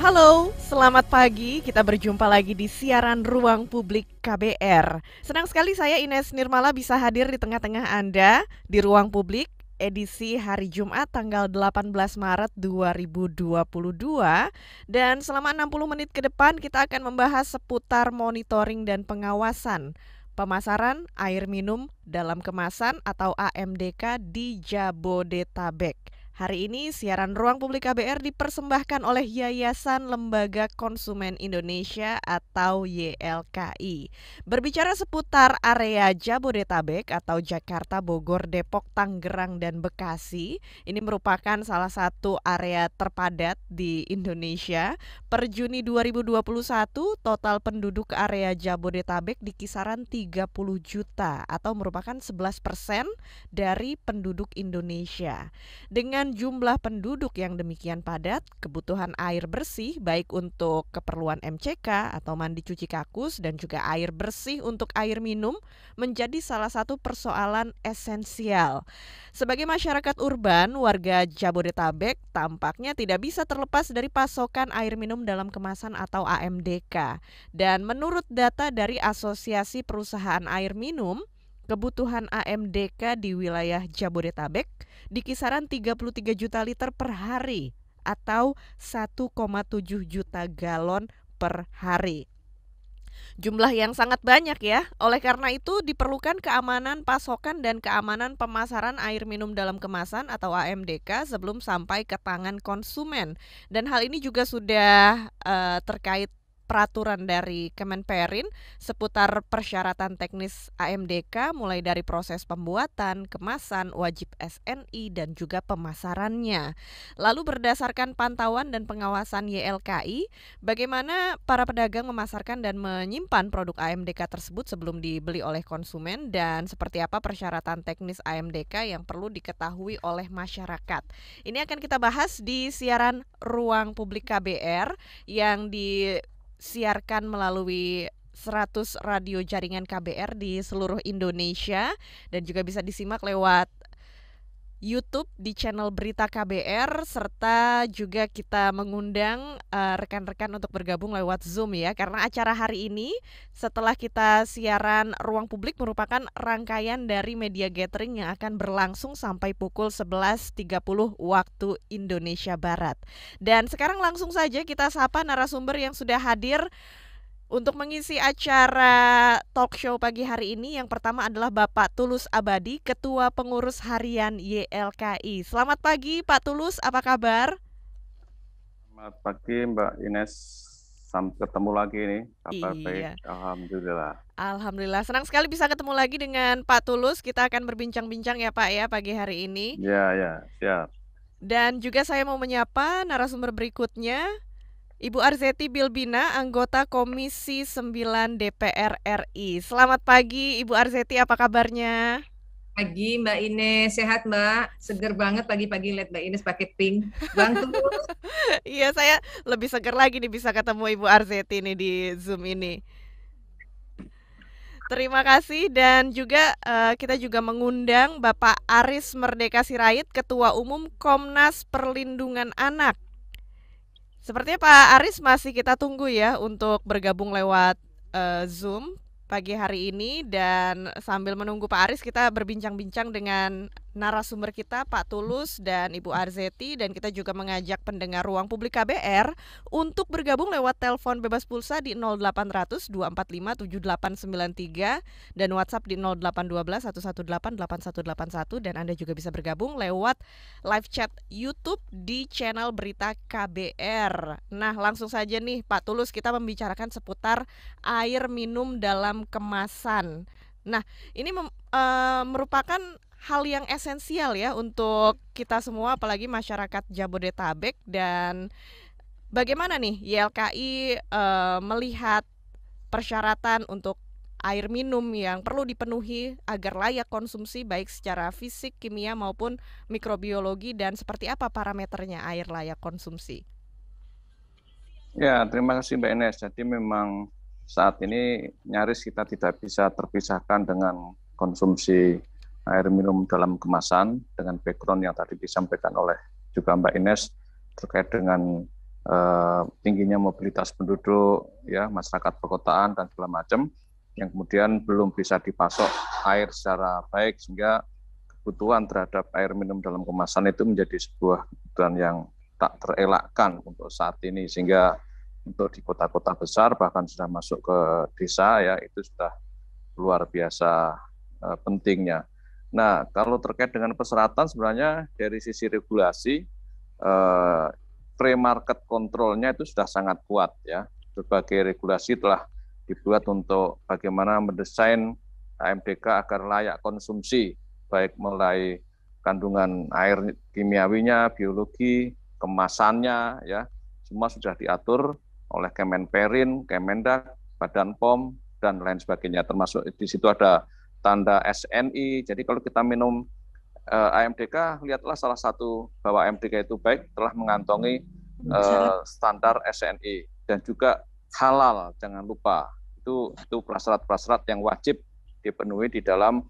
Halo, selamat pagi. Kita berjumpa lagi di siaran Ruang Publik KBR. Senang sekali saya Ines Nirmala bisa hadir di tengah-tengah Anda di Ruang Publik edisi hari Jumat tanggal 18 Maret 2022. Dan selama 60 menit ke depan kita akan membahas seputar monitoring dan pengawasan pemasaran air minum dalam kemasan atau AMDK di Jabodetabek. Hari ini siaran Ruang Publik KBR dipersembahkan oleh Yayasan Lembaga Konsumen Indonesia atau YLKI. Berbicara seputar area Jabodetabek atau Jakarta, Bogor, Depok, Tangerang, dan Bekasi, ini merupakan salah satu area terpadat di Indonesia. Per Juni 2021, total penduduk area Jabodetabek di kisaran 30 juta atau merupakan 11% dari penduduk Indonesia. Dengan jumlah penduduk yang demikian padat, kebutuhan air bersih baik untuk keperluan MCK atau mandi cuci kakus dan juga air bersih untuk air minum menjadi salah satu persoalan esensial. Sebagai masyarakat urban, warga Jabodetabek tampaknya tidak bisa terlepas dari pasokan air minum dalam kemasan atau AMDK. Dan menurut data dari Asosiasi Perusahaan Air Minum, kebutuhan AMDK di wilayah Jabodetabek di kisaran 33 juta liter per hari atau 1,7 juta galon per hari. Jumlah yang sangat banyak ya. Oleh karena itu diperlukan keamanan pasokan dan keamanan pemasaran air minum dalam kemasan atau AMDK sebelum sampai ke tangan konsumen. Dan hal ini juga sudah terkait peraturan dari Kemenperin seputar persyaratan teknis AMDK mulai dari proses pembuatan, kemasan, wajib SNI dan juga pemasarannya. Lalu berdasarkan pantauan dan pengawasan YLKI, bagaimana para pedagang memasarkan dan menyimpan produk AMDK tersebut sebelum dibeli oleh konsumen dan seperti apa persyaratan teknis AMDK yang perlu diketahui oleh masyarakat. Ini akan kita bahas di siaran Ruang Publik KBR yang disiarkan melalui 100 radio jaringan KBR di seluruh Indonesia dan juga bisa disimak lewat YouTube di channel Berita KBR serta juga kita mengundang rekan-rekan untuk bergabung lewat Zoom ya, karena acara hari ini setelah kita siaran Ruang Publik merupakan rangkaian dari media gathering yang akan berlangsung sampai pukul 11.30 waktu Indonesia Barat. Dan sekarang langsung saja kita sapa narasumber yang sudah hadir untuk mengisi acara talk show pagi hari ini. Yang pertama adalah Bapak Tulus Abadi, Ketua Pengurus Harian YLKI. Selamat pagi Pak Tulus, apa kabar? Selamat pagi Mbak Ines, sampai ketemu lagi nih, kabar baik, Iya, Alhamdulillah. Alhamdulillah. Senang sekali bisa ketemu lagi dengan Pak Tulus. Kita akan berbincang-bincang ya Pak ya pagi hari ini. Ya, ya, siap. Dan juga saya mau menyapa narasumber berikutnya, Ibu Arzeti Bilbina, anggota Komisi 9 DPR RI. Selamat pagi Ibu Arzeti, apa kabarnya? Pagi Mbak Ines, sehat Mbak? Seger banget pagi-pagi lihat Mbak Ines pakai pink. Bantu. Iya, saya lebih segar lagi nih bisa ketemu Ibu Arzeti nih di Zoom ini. Terima kasih dan juga kita juga mengundang Bapak Aris Merdeka Sirait, Ketua Umum Komnas Perlindungan Anak. Sepertinya Pak Aris masih kita tunggu ya untuk bergabung lewat Zoom pagi hari ini, dan sambil menunggu Pak Aris kita berbincang-bincang dengan narasumber kita Pak Tulus dan Ibu Arzeti, dan kita juga mengajak pendengar Ruang Publik KBR untuk bergabung lewat telepon bebas pulsa di 0800 245 7893 dan WhatsApp di 0812 118 8181, dan Anda juga bisa bergabung lewat live chat YouTube di channel Berita KBR. Nah, langsung saja nih Pak Tulus, kita membicarakan seputar air minum dalam kemasan. Nah, ini merupakan hal yang esensial ya untuk kita semua, apalagi masyarakat Jabodetabek. Dan bagaimana nih YLKI melihat persyaratan untuk air minum yang perlu dipenuhi agar layak konsumsi baik secara fisik, kimia maupun mikrobiologi, dan seperti apa parameternya air layak konsumsi? Ya, terima kasih Mbak Ines. Jadi memang saat ini nyaris kita tidak bisa terpisahkan dengan konsumsi air minum dalam kemasan dengan background yang tadi disampaikan oleh juga Mbak Ines terkait dengan tingginya mobilitas penduduk, ya masyarakat perkotaan dan segala macam, yang kemudian belum bisa dipasok air secara baik, sehingga kebutuhan terhadap air minum dalam kemasan itu menjadi sebuah kebutuhan yang tak terelakkan untuk saat ini, sehingga untuk di kota-kota besar bahkan sudah masuk ke desa, ya itu sudah luar biasa pentingnya. Nah, kalau terkait dengan persyaratan, sebenarnya dari sisi regulasi, pre-market control-nya itu sudah sangat kuat, ya. Berbagai regulasi telah dibuat untuk bagaimana mendesain AMDK agar layak konsumsi, baik mulai kandungan air kimiawinya, biologi, kemasannya, ya semua sudah diatur oleh Kemenperin, Kemendak, Badan POM, dan lain sebagainya. Termasuk di situ ada tanda SNI. Jadi kalau kita minum AMDK, lihatlah salah satu bahwa AMDK itu baik telah mengantongi standar SNI dan juga halal. Jangan lupa itu prasyarat-prasyarat yang wajib dipenuhi di dalam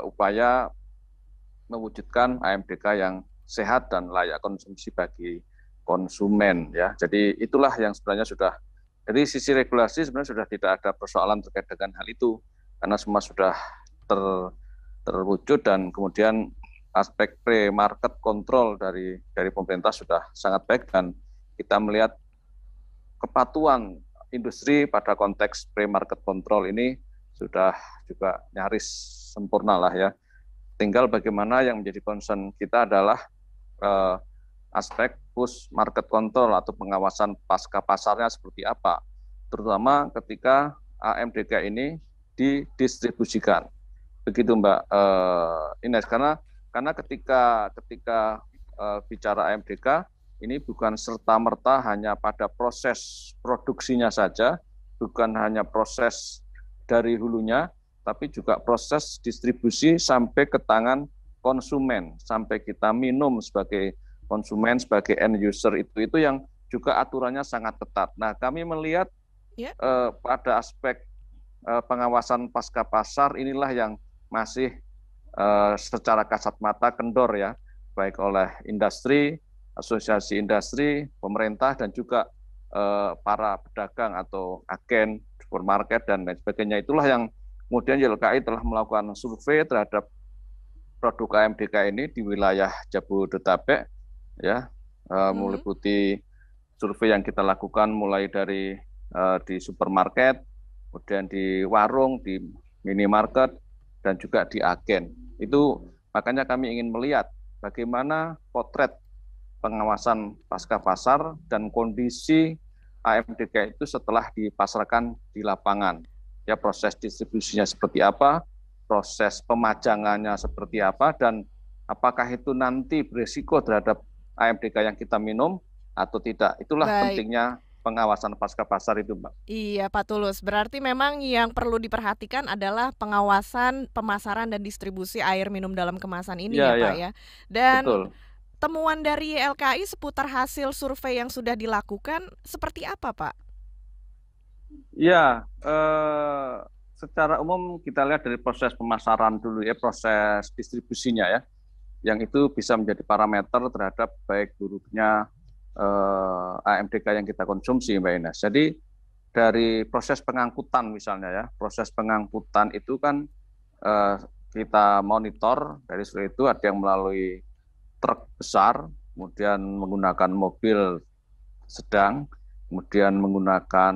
upaya mewujudkan AMDK yang sehat dan layak konsumsi bagi konsumen, ya. Jadi itulah yang sebenarnya sudah dari sisi regulasi sebenarnya sudah tidak ada persoalan terkait dengan hal itu, karena semua sudah terwujud, dan kemudian aspek pre-market control dari pemerintah sudah sangat baik, dan kita melihat kepatuhan industri pada konteks pre-market control ini sudah juga nyaris sempurna lah, ya. Tinggal bagaimana yang menjadi concern kita adalah aspek post market control atau pengawasan pasca pasarnya seperti apa, terutama ketika AMDK ini didistribusikan. Begitu Mbak Ines, karena ketika bicara AMDK ini bukan serta-merta hanya pada proses produksinya saja, bukan hanya proses dari hulunya, tapi juga proses distribusi sampai ke tangan konsumen, sampai kita minum sebagai konsumen, sebagai end user, itu yang juga aturannya sangat ketat. Nah, kami melihat pada aspek pengawasan pasca pasar inilah yang masih secara kasat mata kendor, ya, baik oleh industri, asosiasi industri, pemerintah, dan juga para pedagang atau agen supermarket dan lain sebagainya. Itulah yang kemudian YLKI telah melakukan survei terhadap produk AMDK ini di wilayah Jabodetabek, ya, meliputi survei yang kita lakukan mulai dari di supermarket, kemudian di warung, di minimarket, dan juga di agen. Itu makanya kami ingin melihat bagaimana potret pengawasan pasca pasar dan kondisi AMDK itu setelah dipasarkan di lapangan. Ya, proses distribusinya seperti apa, proses pemajangannya seperti apa, dan apakah itu nanti berisiko terhadap AMDK yang kita minum atau tidak. Itulah pentingnya pengawasan pasca pasar itu, Mbak. Iya, Pak Tulus. Berarti memang yang perlu diperhatikan adalah pengawasan pemasaran dan distribusi air minum dalam kemasan ini, ya Pak, ya. Dan betul. Temuan dari YLKI seputar hasil survei yang sudah dilakukan seperti apa, Pak? Ya, secara umum kita lihat dari proses pemasaran dulu, ya, proses distribusinya, ya, yang itu bisa menjadi parameter terhadap baik buruknya AMDK yang kita konsumsi, Mbak Ines. Jadi dari proses pengangkutan misalnya, ya, proses pengangkutan itu kan kita monitor dari seluruh itu, ada yang melalui truk besar, kemudian menggunakan mobil sedang, kemudian menggunakan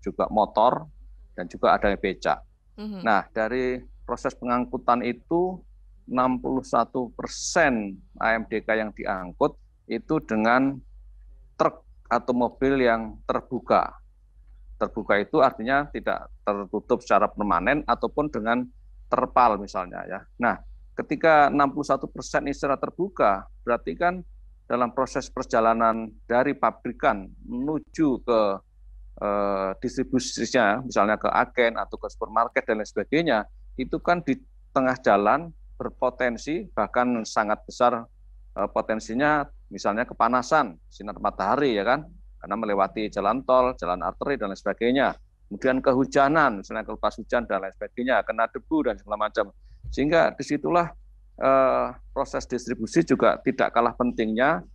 juga motor, dan juga ada becak. Nah, dari proses pengangkutan itu 61% AMDK yang diangkut itu dengan truk atau mobil yang terbuka. Terbuka itu artinya tidak tertutup secara permanen ataupun dengan terpal misalnya, ya. Nah, ketika 61% ini secara terbuka, berarti kan dalam proses perjalanan dari pabrikan menuju ke distribusinya, misalnya ke agen atau ke supermarket dan lain sebagainya, itu kan di tengah jalan berpotensi, bahkan sangat besar potensinya, misalnya kepanasan sinar matahari, ya kan, karena melewati jalan tol, jalan arteri dan lain sebagainya. Kemudian kehujanan, misalnya kelepas hujan dan lain sebagainya, kena debu dan segala macam. Sehingga disitulah proses distribusi juga tidak kalah pentingnya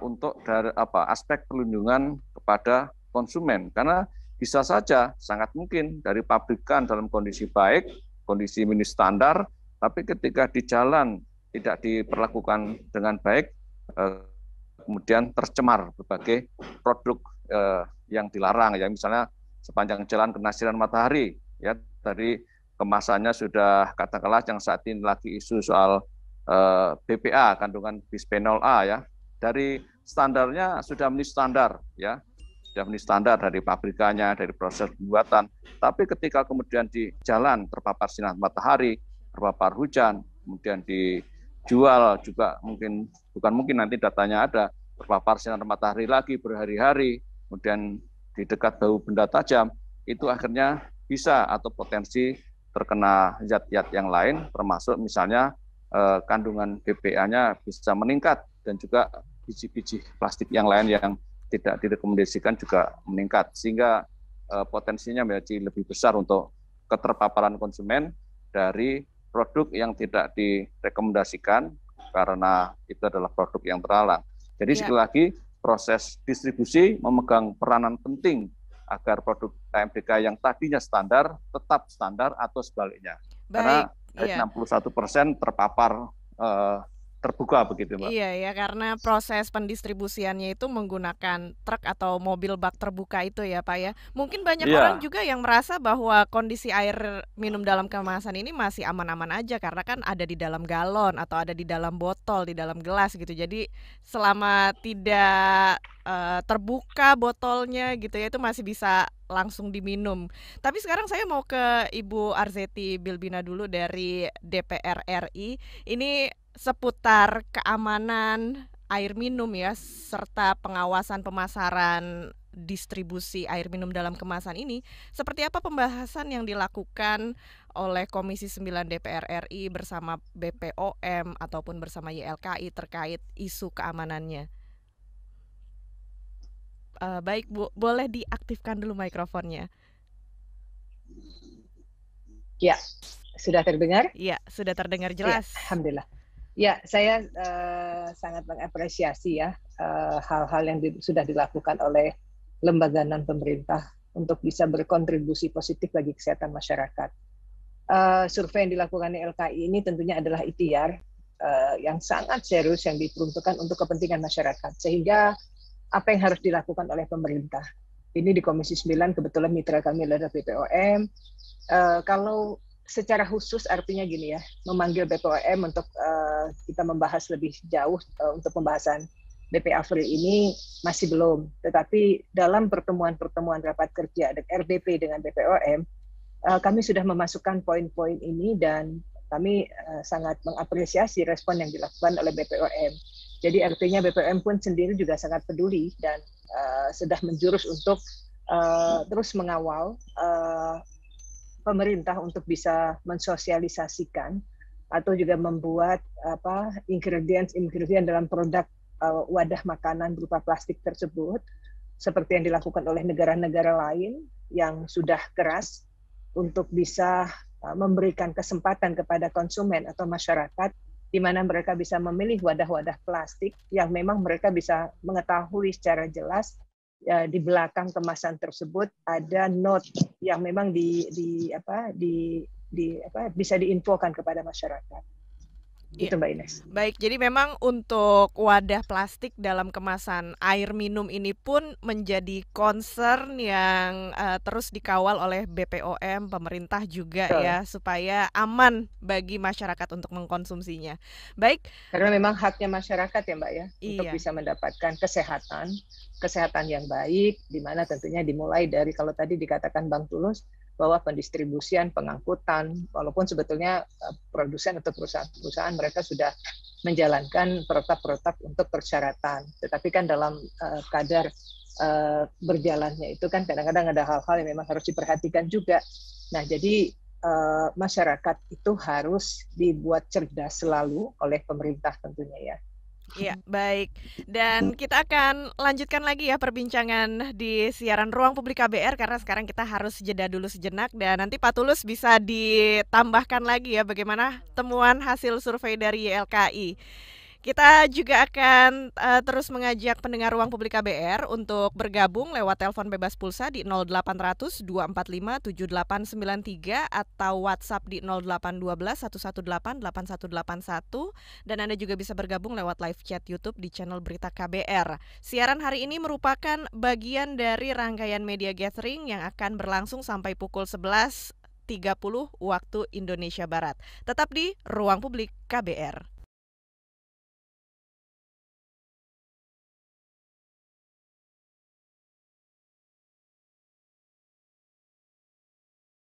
untuk dari aspek perlindungan kepada konsumen, karena bisa saja sangat mungkin dari pabrikan dalam kondisi baik, kondisi mini standar, tapi ketika di jalan tidak diperlakukan dengan baik, kemudian tercemar berbagai produk yang dilarang, ya misalnya sepanjang jalan kena sinar matahari, ya dari kemasannya sudah katakanlah yang saat ini lagi isu soal BPA, kandungan bisphenol A, ya dari standarnya sudah meni standar, ya sudah meni standar dari pabrikannya, dari proses pembuatan, tapi ketika kemudian di jalan terpapar sinar matahari, terpapar hujan, kemudian dijual juga bukan mungkin nanti datanya ada, terpapar sinar matahari lagi berhari-hari, kemudian di dekat bau benda tajam, itu akhirnya bisa atau potensi terkena zat-zat yang lain, termasuk misalnya kandungan BPA-nya bisa meningkat, dan juga biji-biji plastik yang lain yang tidak direkomendasikan juga meningkat, sehingga potensinya menjadi lebih besar untuk keterpaparan konsumen dari produk yang tidak direkomendasikan karena itu adalah produk yang terlarang. Jadi sekali lagi, proses distribusi memegang peranan penting agar produk KMDK yang tadinya standar tetap standar atau sebaliknya. Baik, karena 61% terpapar terbuka begitu, Mbak. Iya ya, karena proses pendistribusiannya itu menggunakan truk atau mobil bak terbuka itu ya Pak ya. Mungkin banyak orang juga yang merasa bahwa kondisi air minum dalam kemasan ini masih aman-aman aja karena kan ada di dalam galon atau ada di dalam botol, di dalam gelas gitu. Jadi selama tidak terbuka botolnya gitu ya, itu masih bisa langsung diminum. Tapi sekarang saya mau ke Ibu Arzeti Bilbina dulu dari DPR RI. Ini seputar keamanan air minum ya, serta pengawasan pemasaran distribusi air minum dalam kemasan ini. Seperti apa pembahasan yang dilakukan oleh Komisi 9 DPR RI bersama BPOM ataupun bersama YLKI terkait isu keamanannya? Baik Bu, boleh diaktifkan dulu mikrofonnya. Ya, sudah terdengar? Iya, sudah terdengar jelas. Ya, alhamdulillah. Ya, saya sangat mengapresiasi ya hal-hal yang sudah dilakukan oleh lembaga non-pemerintah untuk bisa berkontribusi positif bagi kesehatan masyarakat. Survei yang dilakukan YLKI ini tentunya adalah ikhtiar yang sangat serius yang diperuntukkan untuk kepentingan masyarakat. Sehingga apa yang harus dilakukan oleh pemerintah. Ini di Komisi 9 kebetulan mitra kami adalah BPOM. Kalau secara khusus artinya gini ya, memanggil BPOM untuk kita membahas lebih jauh untuk pembahasan BPA Free ini masih belum. Tetapi dalam pertemuan-pertemuan rapat kerja RDP dengan BPOM, kami sudah memasukkan poin-poin ini dan kami sangat mengapresiasi respon yang dilakukan oleh BPOM. Jadi artinya BPOM pun sendiri juga sangat peduli dan sudah menjurus untuk terus mengawal pemerintah untuk bisa mensosialisasikan atau juga membuat ingredient dalam produk wadah makanan berupa plastik tersebut, seperti yang dilakukan oleh negara-negara lain yang sudah keras untuk bisa memberikan kesempatan kepada konsumen atau masyarakat di mana mereka bisa memilih wadah-wadah plastik yang memang mereka bisa mengetahui secara jelas di belakang kemasan tersebut ada note yang memang bisa diinfokan kepada masyarakat. Gitu Mbak Ines. Baik, jadi memang untuk wadah plastik dalam kemasan air minum ini pun menjadi concern yang terus dikawal oleh BPOM, pemerintah juga ya, supaya aman bagi masyarakat untuk mengkonsumsinya. Baik. Karena memang haknya masyarakat ya Mbak ya, untuk bisa mendapatkan kesehatan yang baik, di mana tentunya dimulai dari kalau tadi dikatakan Bang Tulus, bahwa pendistribusian, pengangkutan, walaupun sebetulnya produsen atau perusahaan-perusahaan mereka sudah menjalankan protap-protap untuk persyaratan. Tetapi kan dalam kadar berjalannya itu kan kadang-kadang ada hal-hal yang memang harus diperhatikan juga. Nah, jadi masyarakat itu harus dibuat cerdas selalu oleh pemerintah tentunya ya. Iya, baik. Dan kita akan lanjutkan lagi ya perbincangan di siaran Ruang Publik KBR karena sekarang kita harus jeda dulu sejenak dan nanti Pak Tulus bisa ditambahkan lagi ya bagaimana temuan hasil survei dari YLKI. Kita juga akan terus mengajak pendengar Ruang Publik KBR untuk bergabung lewat telepon bebas pulsa di 0800 245 7893 atau WhatsApp di 0812 118 8181, dan Anda juga bisa bergabung lewat live chat YouTube di channel Berita KBR. Siaran hari ini merupakan bagian dari rangkaian media gathering yang akan berlangsung sampai pukul 11.30 waktu Indonesia Barat. Tetap di Ruang Publik KBR.